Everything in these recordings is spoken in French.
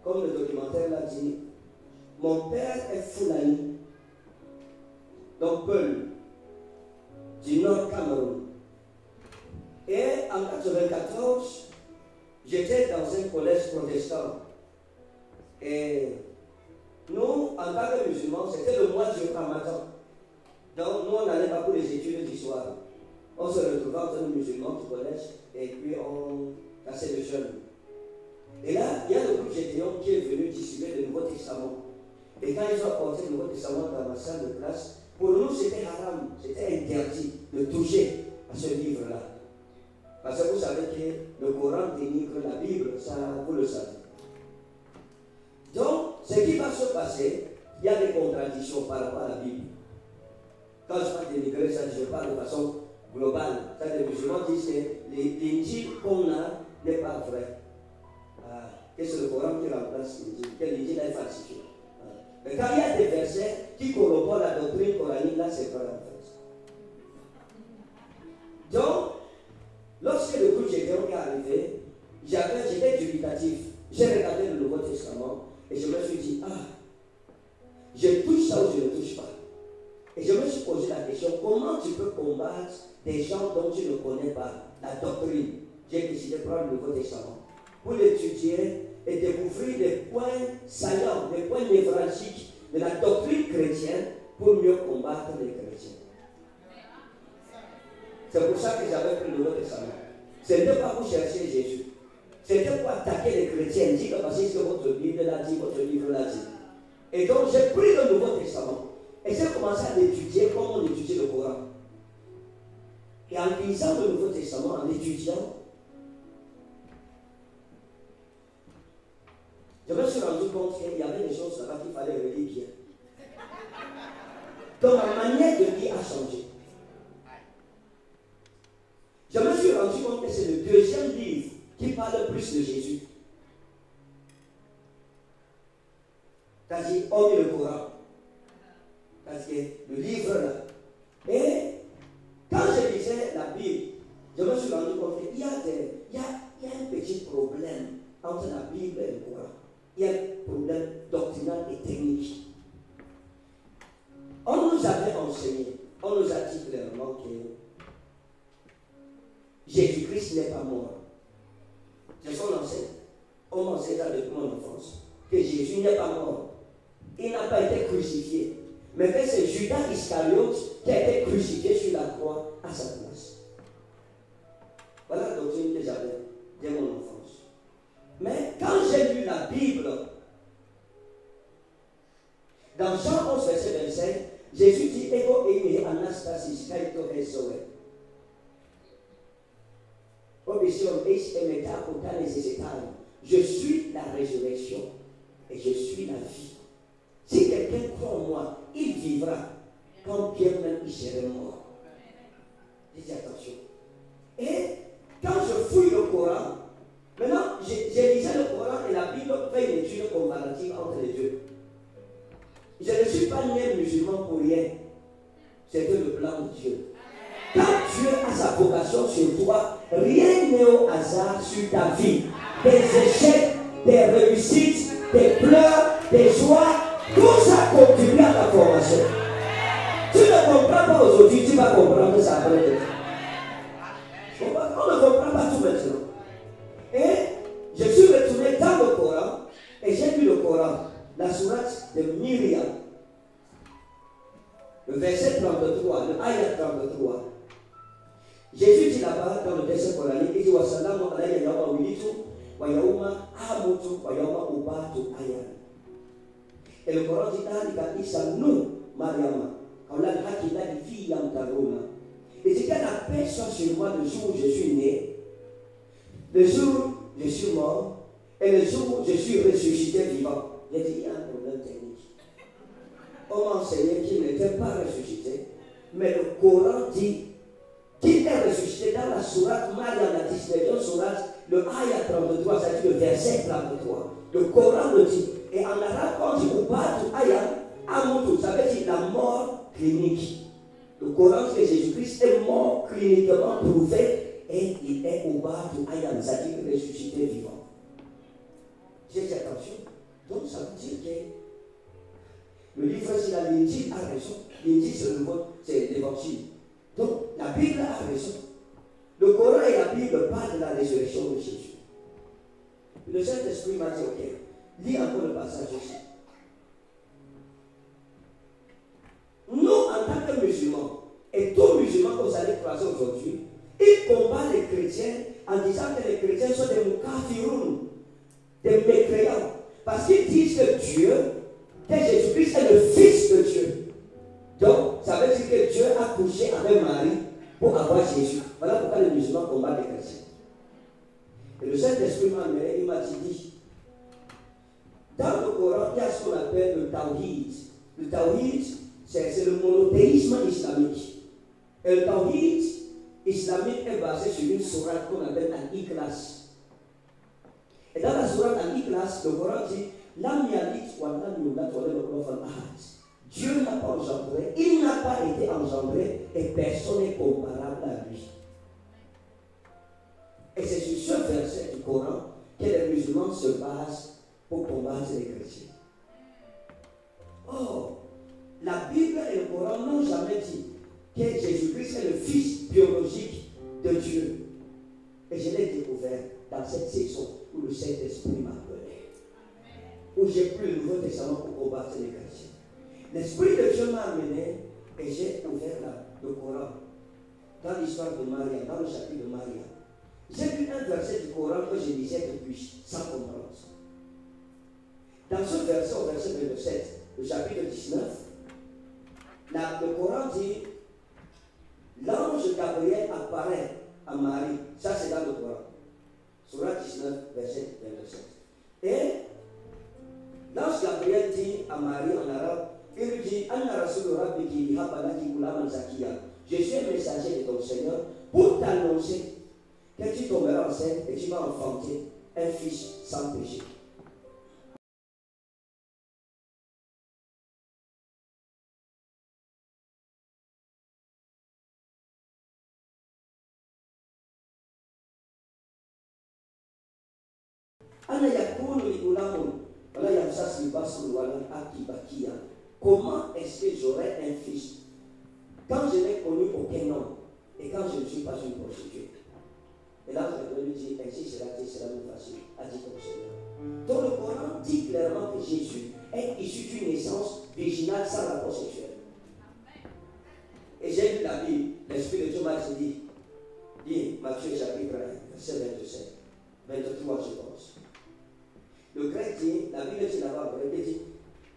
comme le documentaire l'a dit, mon père est Fulani, donc Peul, du Nord Cameroun. Et en 1994, j'étais dans un collège protestant. Et nous, en tant que musulmans, c'était le mois du Ramadan. Donc, nous, on n'allait pas pour les études du soir. On se retrouvait entre nous musulmans du collège et puis on cassait le jeûne. Et là, il y a le groupe Gédéon qui est venu distribuer le Nouveau Testament. Et quand ils ont apporté le Nouveau Testament dans ma salle de classe, pour nous, c'était haram, c'était interdit de toucher à ce livre-là. Parce que vous savez que le Coran dénigre la Bible, ça vous le savez. Donc, ce qui va se passer, il y a des contradictions par rapport à la Bible. Quand je parle dénigrer, ça, je parle de façon globale. Les musulmans disent que l'Injil qu'on a n'est pas vrai. Que c'est le Coran qui remplace l'Injil, que l'Injil est falsifié. Mais quand il y a des versets qui corroborent la doctrine coranique, là c'est vrai en fait. Donc, lorsque le groupe Gédéon est arrivé, j'étais dubitatif. J'ai regardé le Nouveau Testament et je me suis dit, je touche ça ou je ne touche pas. Et je me suis posé la question, comment tu peux combattre des gens dont tu ne connais pas la doctrine? J'ai décidé de prendre le Nouveau Testament pour l'étudier et découvrir les points saillants, les points névralgiques de la doctrine chrétienne pour mieux combattre les chrétiens. C'est pour ça que j'avais pris le Nouveau Testament. Ce n'était pas pour chercher Jésus. C'était pour attaquer les chrétiens, dire que parce que votre Bible l'a dit, votre livre l'a dit. Et donc j'ai pris le Nouveau Testament et j'ai commencé à l'étudier comme on étudie le Coran. Et en lisant le Nouveau Testament, en l'étudiant, je me suis rendu compte qu'il y avait des choses là-bas qu'il fallait relire bien. Donc ma manière de lire a changé. Je me suis rendu compte que c'est le deuxième livre qui parle plus de Jésus. C'est-à-dire, hormis le Coran. Parce que le livre là. Et quand je lisais la Bible, je me suis rendu compte qu'il y a un petit problème entre la Bible et le Coran. Il y a un problème doctrinal et technique. On nous avait enseigné, on nous a dit clairement que Jésus-Christ n'est pas mort. C'est son enseigne. On m'enseigne ça depuis mon enfance. Que Jésus n'est pas mort. Il n'a pas été crucifié. Mais que c'est Judas Iscariote qui a été crucifié sur la croix à sa place. Voilà la doctrine que j'avais dès mon enfance. Mais quand j'ai lu la Bible, dans Jean 11, verset 25, Jésus dit Ego eimi anastasis kaito esoe. Je suis la résurrection et je suis la vie. Si quelqu'un croit en moi, il vivra quand bien même il serait mort. Dites attention. Et quand je fouille le Coran, maintenant j'ai lisé le Coran et la Bible fait une étude comparative entre les deux. Je ne suis pas né musulman pour rien. C'était le plan de Dieu. Quand Dieu a sa vocation sur toi, rien n'est au hasard sur ta vie. Des échecs, des réussites, des pleurs, des joies, tout ça contribue à ta formation. Tu ne comprends pas aujourd'hui, tu vas comprendre ça après. On ne comprend pas tout maintenant. Et je suis retourné dans le Coran et j'ai lu le Coran, la sourate de Myriam, le verset 33, le ayat 33. Jésus dit là-bas dans le verset coranique, il dit Wassalamu alayya yawma wulitu wa yawma amutu wa yawma ubatu ayyan. Et le Coran dit Alika Isa nous, Mariama, quand la haki la fille yam taruna. Il dit que la paix soit sur moi le jour où je suis né, le jour où je suis mort, et le jour où je suis ressuscité vivant. J'ai dit il y a un problème technique. On m'a enseigné qu'il n'était pas ressuscité, mais le Coran dit qu'il est ressuscité dans la sourate Mariam, la 19e sourate, le ayat 33, c'est-à-dire le verset 33. Le Coran le dit. Et en arabe, on dit Ubatu ayat amutu, ça veut dire la mort clinique. Le Coran dit que Jésus-Christ est mort cliniquement prouvé et il est Ubatu ayat, c'est-à-dire ressuscité vivant. J'ai dit attention. Donc ça veut dire que le livre, c'est l'Injil a raison. L'Injil, c'est l'évangile. Donc la Bible a raison. Le Coran et la Bible parlent de la résurrection de Jésus. Le Saint-Esprit m'a dit, ok, lis encore le passage aussi. Nous, en tant que musulmans, et tous musulmans que vous allez croiser aujourd'hui, ils combattent les chrétiens en disant que les chrétiens sont des mukafiroun, des mécréants. Parce qu'ils disent que Dieu, que Jésus-Christ est le Fils de Dieu. Donc, ça veut dire que Dieu a couché avec Marie pour avoir Jésus. Voilà pourquoi les musulmans combattent les chrétiens. Et le Saint-Esprit m'a amené, il m'a dit, dans le Coran, il y a ce qu'on appelle le Tawhid. Le Tawhid, c'est le monothéisme islamique. Et le Tawhid islamique est basé sur une sourate qu'on appelle Al-Ikhlas. Et dans la sourate Al-Ikhlas, le Coran dit, Lam yalit wa lam yulad wa lam yakul lahu ahad. Dieu n'a pas engendré, il n'a pas été engendré et personne n'est comparable à lui. Et c'est sur ce verset du Coran que les musulmans se basent pour combattre les chrétiens. Or, la Bible et le Coran n'ont jamais dit que Jésus-Christ est le fils biologique de Dieu. Et je l'ai découvert dans cette saison où le Saint-Esprit m'a appelé, où j'ai pris le Nouveau Testament pour combattre les chrétiens. L'Esprit de Dieu m'a amené et j'ai ouvert le Coran dans l'histoire de Maria, dans le chapitre de Maria. J'ai vu un verset du Coran que je lisais depuis, sans comprendre. Dans ce verset, au verset 27, le chapitre 19, le Coran dit, l'ange Gabriel apparaît à Marie. Ça, c'est dans le Coran. Sourate 19, verset 27. Et l'ange Gabriel dit à Marie en arabe, il lui dit, je suis un messager de ton Seigneur pour t'annoncer que tu tomberas enceinte et tu vas enfanter un fils sans péché. Comment est-ce que j'aurai un fils quand je n'ai connu aucun homme et quand je ne suis pas une prostituée? Et là, je lui dis, ainsi sera plus facile, a dit ton Seigneur. Donc le Coran dit clairement que Jésus est issu d'une naissance virginale sans rapport sexuel. Et j'ai lu la Bible, l'Esprit de Dieu m'a dit, Matthieu chapitre 1, verset 27, 23 je pense. Le grec dit, la Bible dit là-bas, il dit,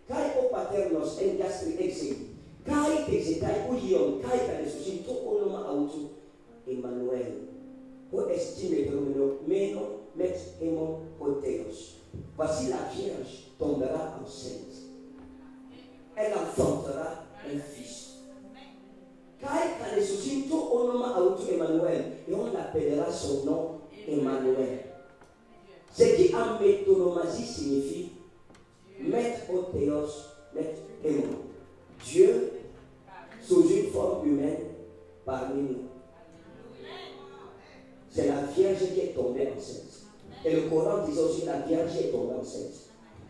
Kai o paternos en gastri exegi, Kai exetai uion, Kai kanesusin to onoma autu, Emmanuel. Pour estimer meno met hemon poteos. Voici la Vierge tombera enceinte. Elle enfantera un fils. Kai kanesusin to onoma autu Emmanuel, et on l'appellera son nom Emmanuel. Ce qui en métonomasie signifie mettre au théos, mettre hémon. Dieu sous une forme humaine parmi nous. C'est la Vierge qui est tombée enceinte. Et le Coran dit aussi la Vierge est tombée enceinte.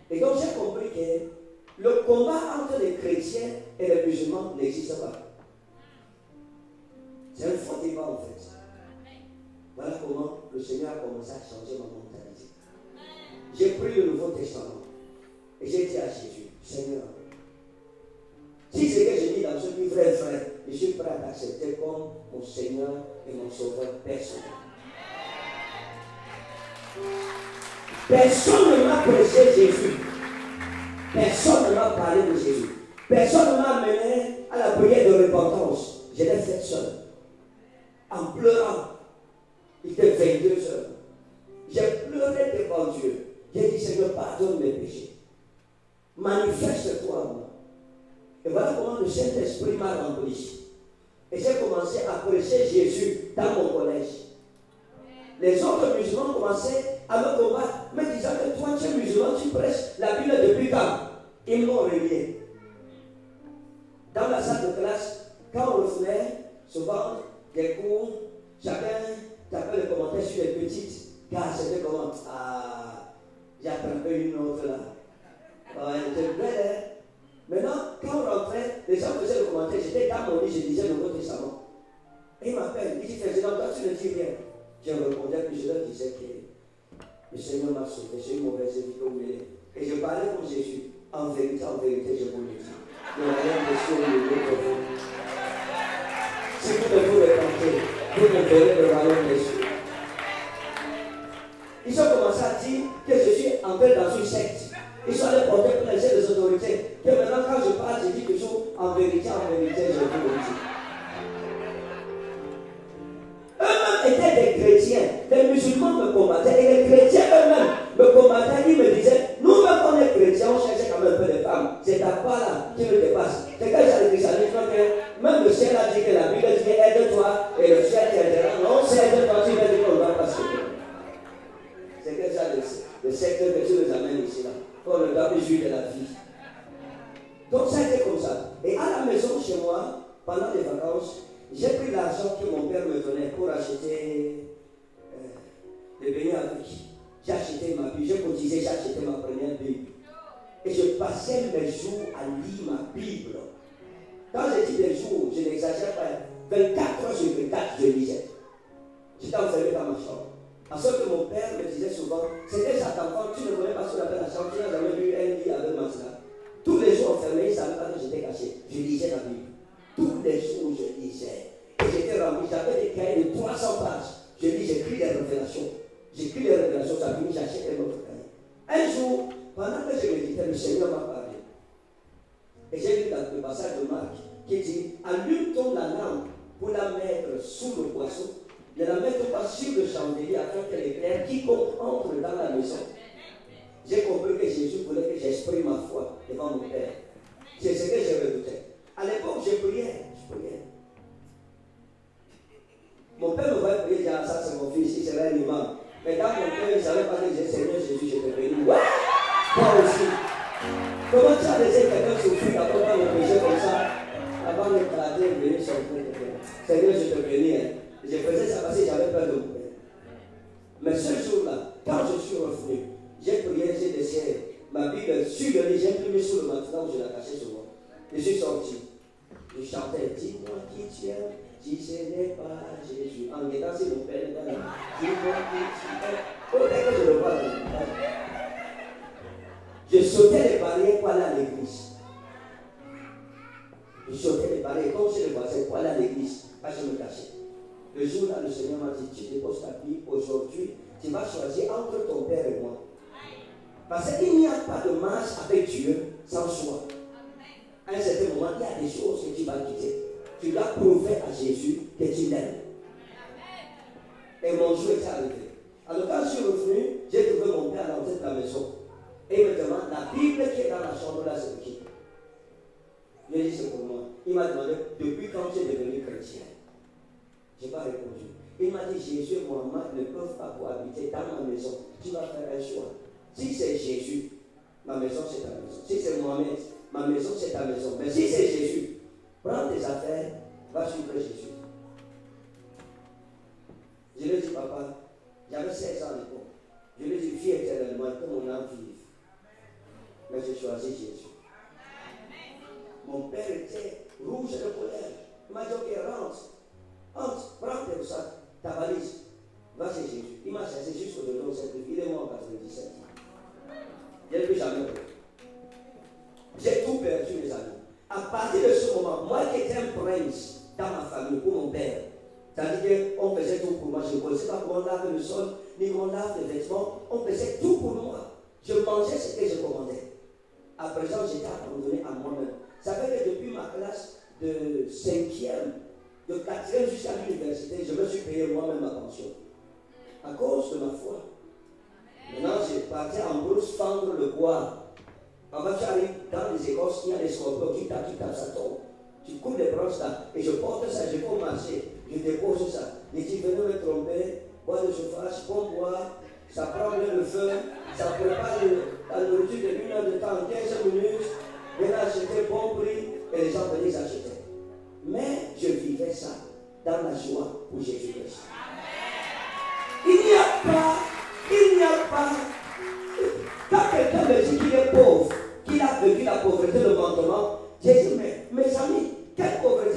Et donc j'ai compris que le combat entre les chrétiens et les musulmans n'existe pas. C'est un faux débat en fait. Voilà comment le Seigneur a commencé à changer ma mentalité. J'ai pris le Nouveau Testament et j'ai dit à Jésus, Seigneur, si ce que je dis dans ce livre est vrai, je suis prêt à t'accepter comme mon Seigneur et mon Sauveur personnel. Personne ne m'a prêché Jésus. Personne ne m'a parlé de Jésus. Personne ne m'a amené à la prière de repentance. Je l'ai faite seul. En pleurant. Il était 22 heures. J'ai pleuré devant Dieu. J'ai dit, Seigneur, pardonne mes péchés. Manifeste-toi en moi. Et voilà comment le Saint-Esprit m'a rempli. Et j'ai commencé à prêcher Jésus dans mon collège. Les autres musulmans commençaient à me combattre, me disant que toi, tu es musulman, tu prêches la Bible depuis quand? Ils m'ont relié. Dans la salle de classe, quand on revenait, souvent, des cours, chacun tapait le commentaire sur les petites, car c'était comment? Ah, j'ai attrapé une autre là. j'étais dans mon lit, je disais le Nouveau Testament. Et il m'appelle, il dit, Ferdinand, toi tu ne dis rien. Je répondais, puis je leur disais que le Seigneur m'a sauvé, j'ai eu mauvaise vie comme il est. Et je parlais comme Jésus. En vérité, je vous le dis. Il n'y a rien de sûr au milieu de vous. Si vous ne vous répandez, vous ne verrez le royaume des cieux. Ils ont commencé à dire que je suis entré dans une secte. Ils sont allés porter plainte des autorités. Que maintenant, quand je parle, je dis toujours en vérité, je vous le dis. Eux-mêmes étaient des chrétiens. Les musulmans me combattaient et les chrétiens eux-mêmes me combattaient. Ils me disaient, nous-mêmes, on est chrétiens, on cherchait quand même un peu de femmes. C'est ta part là qui me dépasse. C'est quand j'ai le christianisme que même le ciel a dit que la Bible dit aide-toi et le ciel t'aidera. Non, c'est aide-toi, tu vas dire qu'on va passer. C'est que ça, le secteur que tu nous amènes ici là. On ne doit plus jouir de la vie. Donc ça a été comme ça. Et à la maison chez moi, pendant les vacances, j'ai pris l'argent que mon père me donnait pour acheter des beignets avec. J'ai acheté ma Bible, j'ai cotisé, j'ai acheté ma première Bible. Et je passais mes jours à lire ma Bible. Quand je dis des jours, je n'exagère pas. 24 heures sur 24, je lisais. J'étais enfermé dans ma chambre. En sorte que mon père me disait souvent, c'était chaque enfant, tu ne connais pas ce qu'on appelle la chambre, tu n'as jamais vu un lit avec matelas. Tous les jours enfermé, il ne savait pas que j'étais caché. Je lisais la Bible. Tous les jours, je lisais. Et j'étais rempli, j'avais des cahiers de 300 pages. Je lis, j'écris les révélations. J'écris les révélations, ça finit, j'achète un autre cahier. Un jour, pendant que je méditais, le Seigneur m'a parlé. Et j'ai lu le passage de Marc qui dit, allume-t-on la lampe pour la mettre sous le boisseau, ne la mettons pas sur le chandelier afin qu'elle éclaire quiconque entre dans la maison. J'ai compris que Jésus voulait que j'exprime ma foi devant mon Père. C'est ce que je redoutais. À l'époque, je priais. Mon père me voyait prier, il disait, ah, ça c'est mon fils, il serait un imam. Mais dans mon cœur, il ne savait pas que j'ai Seigneur Jésus, je te bénis. Ouais! Toi aussi. Comment tu as laissé quelqu'un souffrir quand on va le péché comme ça, avant de traiter et venir sortir de toi? Seigneur, je te bénis. Hein. Je faisais ça parce que j'avais peur de mon père. Mais ce jour-là, quand je suis revenu, j'ai prié, j'ai laissé ma Bible sur le lit, j'ai mis sur le matelas où je la cachais souvent. Je suis sorti. Je chantais, dis-moi qui tu es, si ce n'est pas Jésus. En guettant, c'est mon père. Dis-moi qui tu es. Oh, dès que je le vois dans le monde, je sautais les barrières pour aller à l'église. Je sautais les barrières, comme je le voisais, pour aller à l'église. Parce que je me cachais. Le jour-là, le Seigneur m'a dit, tu déposes ta Bible, aujourd'hui, tu vas choisir entre ton père et moi. Parce qu'il n'y a pas de marche avec Dieu sans choix. À un certain moment, il y a des choses que tu vas quitter. Tu dois prouver à Jésus que tu l'aimes. Et mon jour est arrivé. Alors quand je suis revenu, j'ai trouvé mon père à l'entrée de la maison. Et il me demande, la Bible qui est dans la chambre là, c'est qui? Je lui ai dit, c'est pour moi. Il m'a demandé, depuis quand tu es devenu chrétien? Je n'ai pas répondu. Il m'a dit, Jésus et Mohamed ne peuvent pas cohabiter dans ma maison. Tu vas faire un choix. Si c'est Jésus, ma maison c'est ta maison. Si c'est Mohamed, ma maison c'est ta maison. Mais si c'est Jésus, prends tes affaires, va suivre Jésus. Je lui ai dit, papa, j'avais 16 ans à l'époque. Je lui ai dit, vis éternellement que mon âme vive. Mais j'ai choisi Jésus. Mon père était rouge de colère. Il m'a dit, ok, rentre, prends tes sacs, ta valise, va chez Jésus. Il m'a cherché jusqu'au-delà de cette vie. Il est mort en 97. Je n'ai plus jamais pris. J'ai tout perdu, mes amis. À partir de ce moment, moi qui étais un prince dans ma famille, pour mon père, c'est-à-dire qu'on faisait tout pour moi. Je ne connaissais pas comment on lave le sol, ni comment on lave les vêtements. On faisait tout pour moi. Je mangeais ce que je commandais. À présent, j'étais abandonné à moi-même. Ça fait que depuis ma classe de 5e, de 4e jusqu'à l'université, je me suis payé moi-même ma pension. À cause de ma foi. Maintenant, j'ai parti en brousse fendre le bois. En fait, tu arrives dans les écoles, il y a des scorpions, tu tapes, ça tombe. Tu coupes les branches là, et je porte ça, je vais au marché, je dépose ça. Et tu venais me tromper, bois de chauffage, bon bois, ça prend bien le feu, ça prépare la nourriture de 1 heure de temps, 15 minutes, viens acheter bon prix, et les gens venaient acheter. Mais je vivais ça dans la joie pour Jésus-Christ. Il n'y a pas, quand quelqu'un me dit qu'il est pauvre, qu'il a vécu la pauvreté, le mentement, j'ai dit, mais mes amis, quelle pauvreté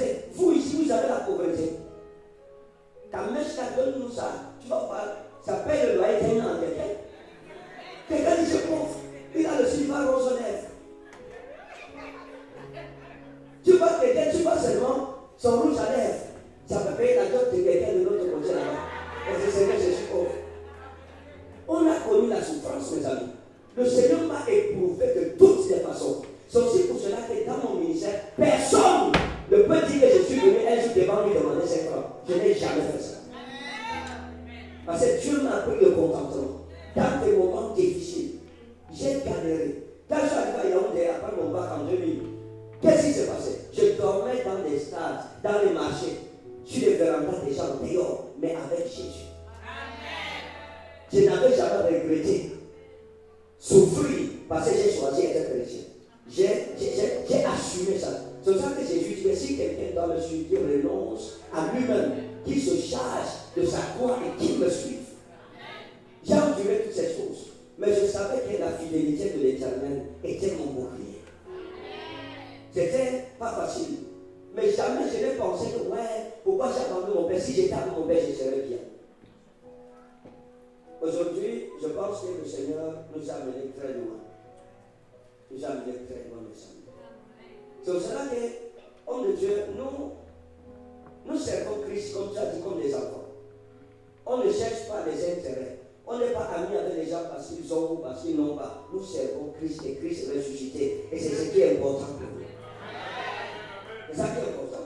Quand je suis arrivé à Yaoundé, après mon bac en 2000, qu'est-ce qui s'est passé? Je dormais dans des stades, dans les marchés, sur les vérandas des gens dehors, mais avec Jésus. Je n'avais jamais regretté souffrir parce que j'ai choisi d'être chrétien. J'ai assumé ça. C'est pour ça que Jésus dit que si quelqu'un doit me suivre, qu'il renonce à lui-même, qu'il se charge de sa croix et qu'il me suive. J'ai enduré toutes ces choses. Mais je savais que la fidélité de l'Éternel était mon bouclier. C'était pas facile. Mais jamais je n'ai pensé que, ouais, pourquoi j'ai abandonné mon père? Si j'étais avec mon père, je serais bien. Aujourd'hui, je pense que le Seigneur nous a amenés très loin. Nous a amenés très loin, mes amis. C'est pour cela que, homme de Dieu, nous servons Christ, comme tu as dit, comme des enfants. On ne cherche pas les intérêts. On n'est pas amis avec les gens parce qu'ils ont ou parce qu'ils n'ont pas. Nous servons Christ et Christ est ressuscité. Et c'est ce qui est important pour nous. C'est ça qui est important.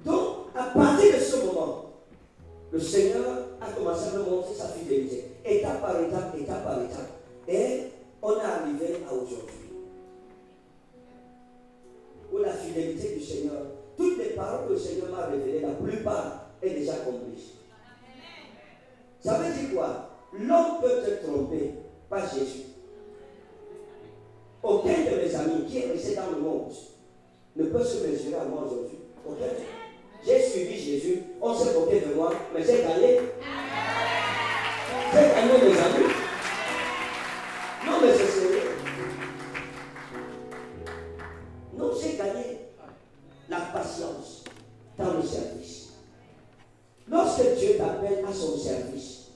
Donc, à partir de ce moment, le Seigneur a commencé à nous montrer sa fidélité. Étape par étape, étape par étape. Et on est arrivé à aujourd'hui. Où la fidélité du Seigneur, toutes les paroles que le Seigneur m'a révélées, la plupart est déjà comprise. Ça veut dire quoi? L'homme peut te tromper, pas Jésus. Aucun de mes amis qui est resté dans le monde ne peut se mesurer à moi aujourd'hui. Aucun. J'ai suivi Jésus, on s'est moqué de moi, mais j'ai gagné. J'ai gagné mes amis. Non, mais c'est sérieux. Non, j'ai gagné la patience dans le service. Lorsque Dieu t'appelle à son service,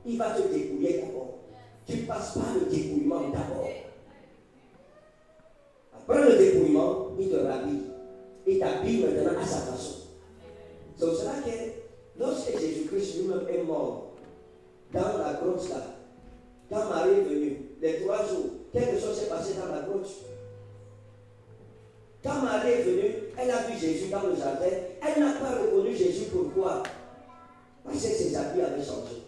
il va te dépouiller d'abord. Tu passes par le dépouillement d'abord. Après le dépouillement, il te rhabille. Il t'habille maintenant à sa façon. C'est pour cela que lorsque Jésus-Christ lui-même est mort dans la grotte là, quand Marie est venue, les 3 jours, quelque chose s'est passé dans la grotte. Quand Marie est venue, elle a vu Jésus dans le jardin. Elle n'a pas reconnu Jésus. Pourquoi? Parce que ses habits avaient changé.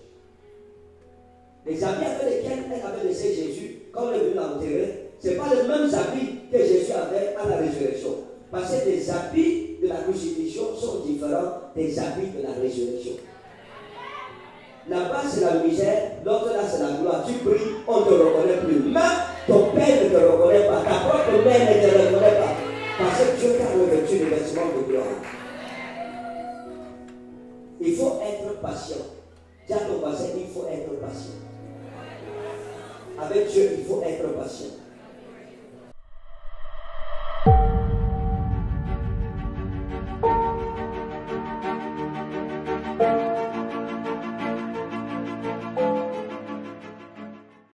Les habits avec lesquels elle avait laissé Jésus, quand elle est venue l'enterrer, ce n'est pas les mêmes habits que Jésus avait à la résurrection. Parce que les habits de la crucifixion sont différents des habits de la résurrection. Là-bas, c'est la misère, l'autre là, c'est la gloire. Tu pries, on ne te reconnaît plus. Même ton père ne te reconnaît pas, ta propre mère ne te reconnaît pas. Parce que Dieu t'a revêtu le vêtement de gloire. Il faut être patient. Dis à ton voisin, il faut être patient. Avec Dieu, il faut être patient.